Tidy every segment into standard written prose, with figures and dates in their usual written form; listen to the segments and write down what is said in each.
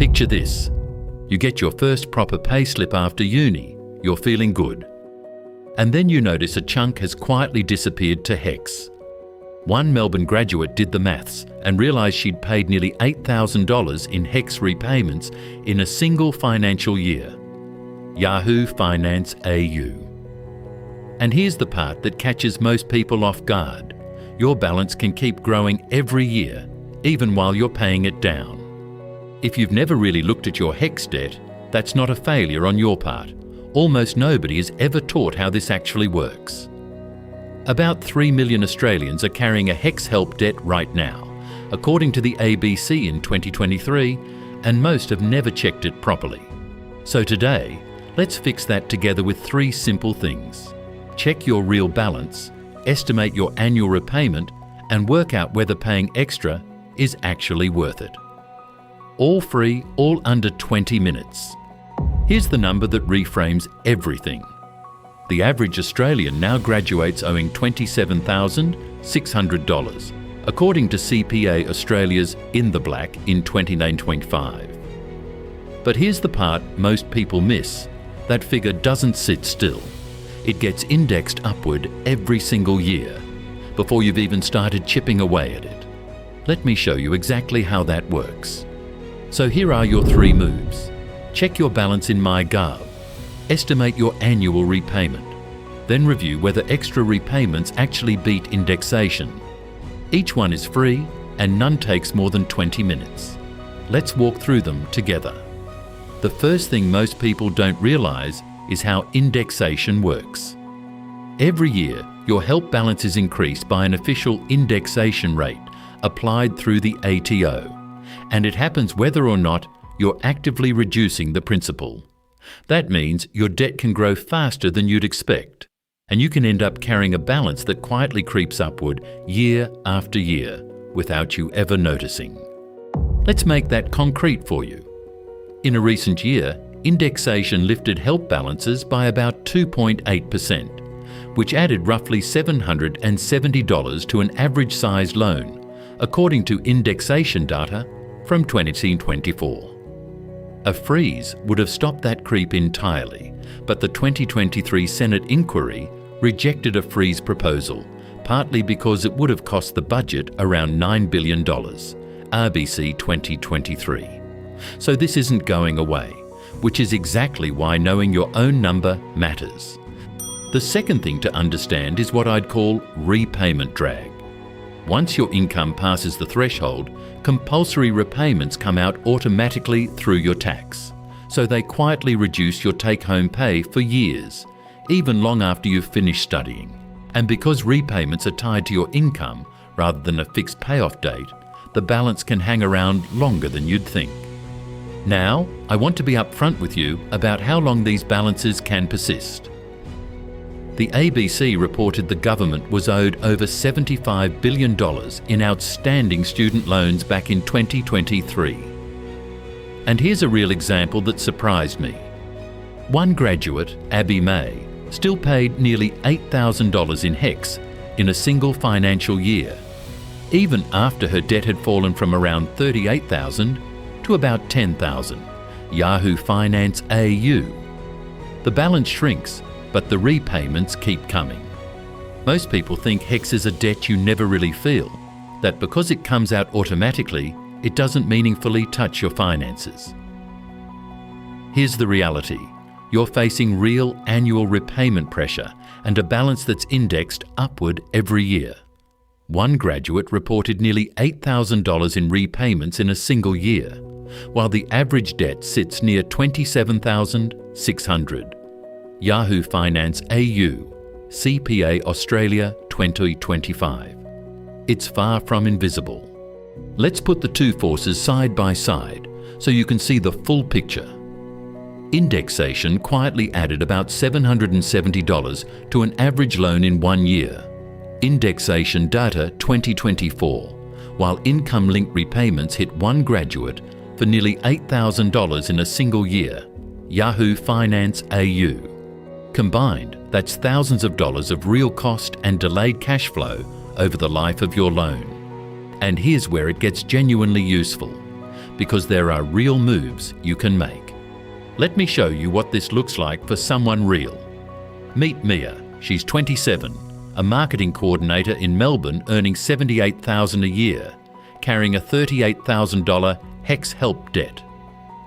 Picture this. You get your first proper payslip after uni. You're feeling good. And then you notice a chunk has quietly disappeared to HECS. One Melbourne graduate did the maths and realised she'd paid nearly $8,000 in HECS repayments in a single financial year. Yahoo Finance AU. And here's the part that catches most people off guard. Your balance can keep growing every year, even while you're paying it down. If you've never really looked at your HECS debt, that's not a failure on your part. Almost nobody is ever taught how this actually works. About 3 million Australians are carrying a HECS-HELP debt right now, according to the ABC in 2023, and most have never checked it properly. So today, let's fix that together with 3 simple things. Check your real balance, estimate your annual repayment, and work out whether paying extra is actually worth it. All free, all under 20 minutes. Here's the number that reframes everything. The average Australian now graduates owing $27,600, according to CPA Australia's In the Black in 2025. But here's the part most people miss. That figure doesn't sit still. It gets indexed upward every single year, before you've even started chipping away at it. Let me show you exactly how that works. So here are your 3 moves. Check your balance in MyGov. Estimate your annual repayment. Then review whether extra repayments actually beat indexation. Each one is free and none takes more than 20 minutes. Let's walk through them together. The first thing most people don't realise is how indexation works. Every year, your HELP balance is increased by an official indexation rate applied through the ATO, and it happens whether or not you're actively reducing the principal. That means your debt can grow faster than you'd expect, and you can end up carrying a balance that quietly creeps upward year after year without you ever noticing. Let's make that concrete for you. In a recent year, indexation lifted HELP balances by about 2.8%, which added roughly $770 to an average-sized loan, according to indexation data from 2024. A freeze would have stopped that creep entirely, but the 2023 Senate inquiry rejected a freeze proposal, partly because it would have cost the budget around $9 billion, RBC 2023. So this isn't going away, which is exactly why knowing your own number matters. The second thing to understand is what I'd call repayment drag. Once your income passes the threshold, compulsory repayments come out automatically through your tax, so they quietly reduce your take-home pay for years, even long after you've finished studying. And because repayments are tied to your income rather than a fixed payoff date, the balance can hang around longer than you'd think. Now, I want to be upfront with you about how long these balances can persist. The ABC reported the government was owed over $75 billion in outstanding student loans back in 2023. And here's a real example that surprised me. One graduate, Abby May, still paid nearly $8,000 in HECS in a single financial year, even after her debt had fallen from around $38,000 to about $10,000. Yahoo Finance AU. The balance shrinks, but the repayments keep coming. Most people think HECS is a debt you never really feel, that because it comes out automatically, it doesn't meaningfully touch your finances. Here's the reality. You're facing real annual repayment pressure and a balance that's indexed upward every year. One graduate reported nearly $8,000 in repayments in a single year, while the average debt sits near $27,600. Yahoo Finance AU, CPA Australia 2025. It's far from invisible. Let's put the two forces side by side so you can see the full picture. Indexation quietly added about $770 to an average loan in 1 year. Indexation data 2024, while income-linked repayments hit one graduate for nearly $8,000 in a single year. Yahoo Finance AU. Combined, that's thousands of dollars of real cost and delayed cash flow over the life of your loan. And here's where it gets genuinely useful. because there are real moves you can make. Let me show you what this looks like for someone real. Meet Mia. She's 27, a marketing coordinator in Melbourne earning $78,000 a year, carrying a $38,000 HECS-HELP debt.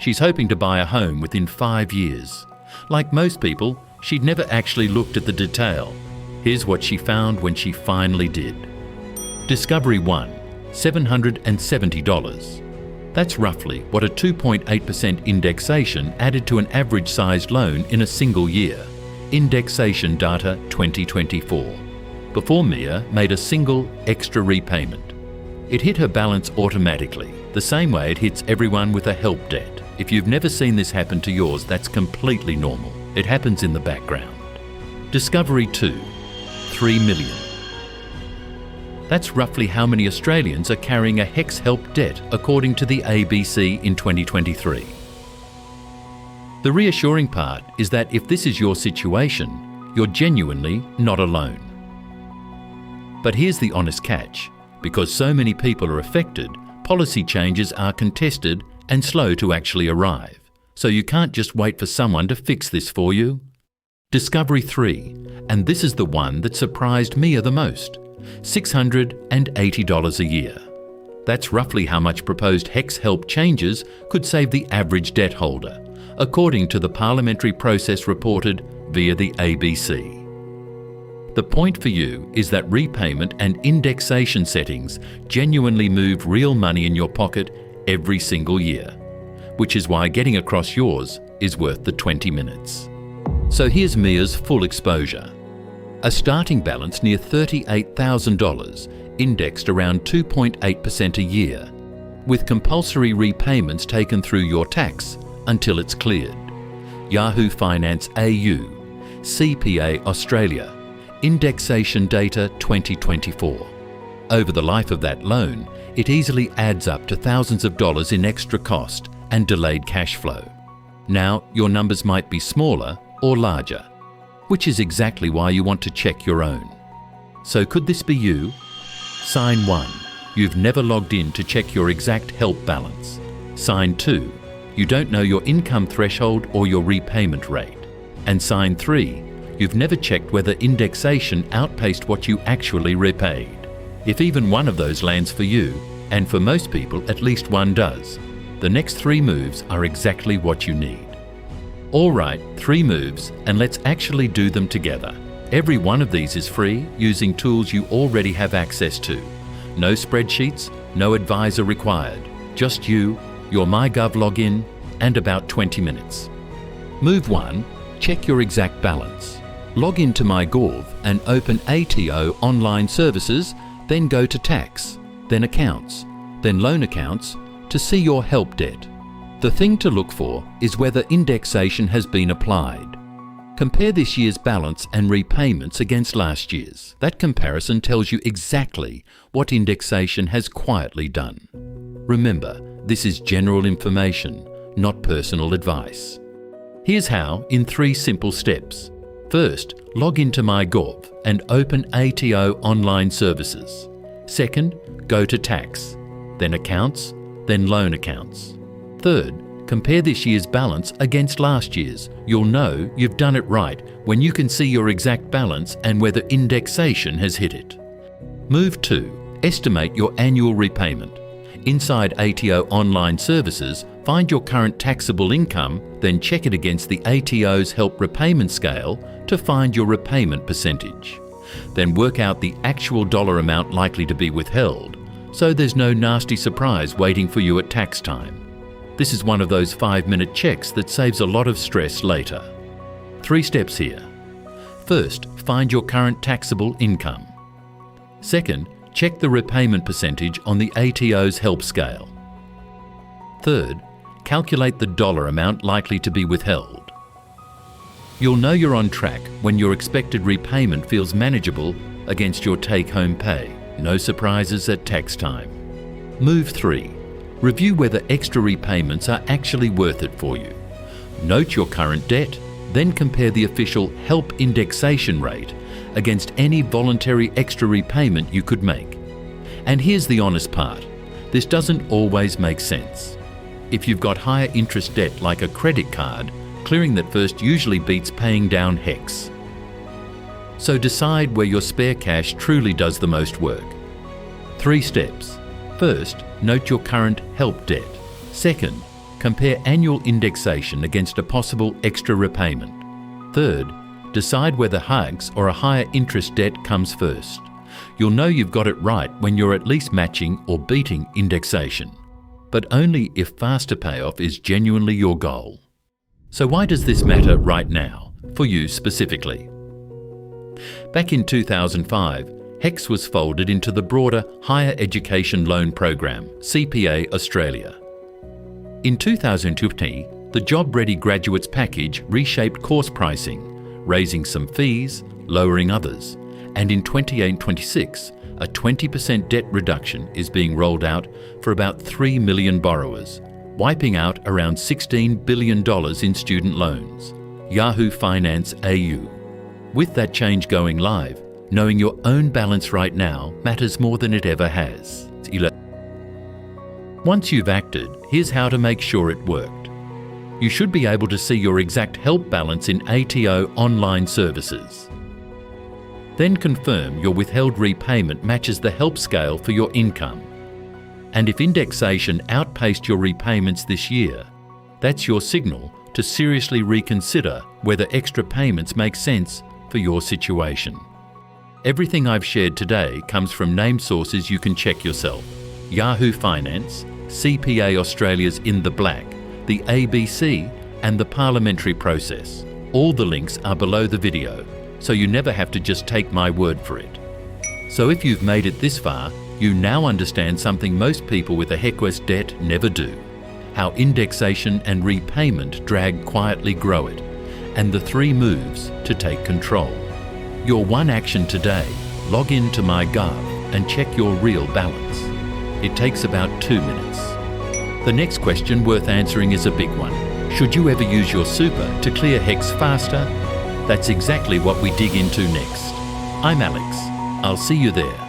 She's hoping to buy a home within 5 years. Like most people, she'd never actually looked at the detail. Here's what she found when she finally did. Discovery 1, $770. That's roughly what a 2.8% indexation added to an average-sized loan in a single year. Indexation data 2024. Before Mia made a single extra repayment. It hit her balance automatically, the same way it hits everyone with a HELP debt. If you've never seen this happen to yours, that's completely normal. It happens in the background. Discovery 2, $3 million. That's roughly how many Australians are carrying a HECS-HELP debt according to the ABC in 2023. The reassuring part is that if this is your situation, you're genuinely not alone. But here's the honest catch. Because so many people are affected, policy changes are contested and slow to actually arrive. So you can't just wait for someone to fix this for you. Discovery 3, and this is the one that surprised Mia the most. $680 a year. That's roughly how much proposed HECS-HELP changes could save the average debt holder, according to the parliamentary process reported via the ABC. The point for you is that repayment and indexation settings genuinely move real money in your pocket every single year, which is why getting across yours is worth the 20 minutes. So here's Mia's full exposure. A starting balance near $38,000, indexed around 2.8% a year, with compulsory repayments taken through your tax until it's cleared. Yahoo Finance AU, CPA Australia, indexation data 2024. Over the life of that loan, it easily adds up to thousands of dollars in extra cost and delayed cash flow. Now, your numbers might be smaller or larger, which is exactly why you want to check your own. So could this be you? Sign 1. You've never logged in to check your exact HELP balance. Sign 2. You don't know your income threshold or your repayment rate. And sign 3. You've never checked whether indexation outpaced what you actually repaid. If even one of those lands for you, and for most people at least one does, the next 3 moves are exactly what you need. All right, 3 moves, and let's actually do them together. Every one of these is free using tools you already have access to. No spreadsheets, no advisor required. Just you, your MyGov login, and about 20 minutes. Move 1, check your exact balance. Log into MyGov and open ATO online services, then go to tax, then accounts, then loan accounts to see your HELP debt. The thing to look for is whether indexation has been applied. Compare this year's balance and repayments against last year's. That comparison tells you exactly what indexation has quietly done. Remember, this is general information, not personal advice. Here's how in 3 simple steps. First, log into MyGov and open ATO online services. Second, go to tax, then accounts, then loan accounts. Third, compare this year's balance against last year's. You'll know you've done it right when you can see your exact balance and whether indexation has hit it. Move 2, estimate your annual repayment. Inside ATO online services, find your current taxable income, then check it against the ATO's HELP repayment scale to find your repayment percentage. Then work out the actual dollar amount likely to be withheld, so there's no nasty surprise waiting for you at tax time. This is one of those 5-minute checks that saves a lot of stress later. 3 steps here. First, find your current taxable income. Second, check the repayment percentage on the ATO's HELP scale. Third, calculate the dollar amount likely to be withheld. You'll know you're on track when your expected repayment feels manageable against your take-home pay. No surprises at tax time. Move 3. Review whether extra repayments are actually worth it for you. Note your current debt, then compare the official HELP indexation rate against any voluntary extra repayment you could make. And here's the honest part. This doesn't always make sense. If you've got higher interest debt like a credit card, clearing that first usually beats paying down HECS. So decide where your spare cash truly does the most work. 3 steps. First, note your current HELP debt. Second, compare annual indexation against a possible extra repayment. Third, decide whether HECS or a higher interest debt comes first. You'll know you've got it right when you're at least matching or beating indexation, but only if faster payoff is genuinely your goal. So why does this matter right now, for you specifically? Back in 2005, HECS was folded into the broader Higher Education Loan Program, CPA Australia. In 2020, the Job Ready Graduates Package reshaped course pricing, raising some fees, lowering others, and in 28-26, a 20% debt reduction is being rolled out for about 3 million borrowers, wiping out around $16 billion in student loans. Yahoo Finance AU. With that change going live, knowing your own balance right now matters more than it ever has. Once you've acted, here's how to make sure it worked. You should be able to see your exact HELP balance in ATO online services. Then confirm your withheld repayment matches the HELP scale for your income. And if indexation outpaced your repayments this year, that's your signal to seriously reconsider whether extra payments make sense for your situation. Everything I've shared today comes from named sources you can check yourself. Yahoo Finance, CPA Australia's In the Black, the ABC, and the Parliamentary Process. All the links are below the video, so you never have to just take my word for it. So if you've made it this far, you now understand something most people with a HECS debt never do: how indexation and repayment drag quietly grow it, and the 3 moves to take control. Your one action today: log in to MyGov and check your real balance. It takes about 2 minutes. The next question worth answering is a big one. Should you ever use your super to clear HECS faster? That's exactly what we dig into next. I'm Alex. I'll see you there.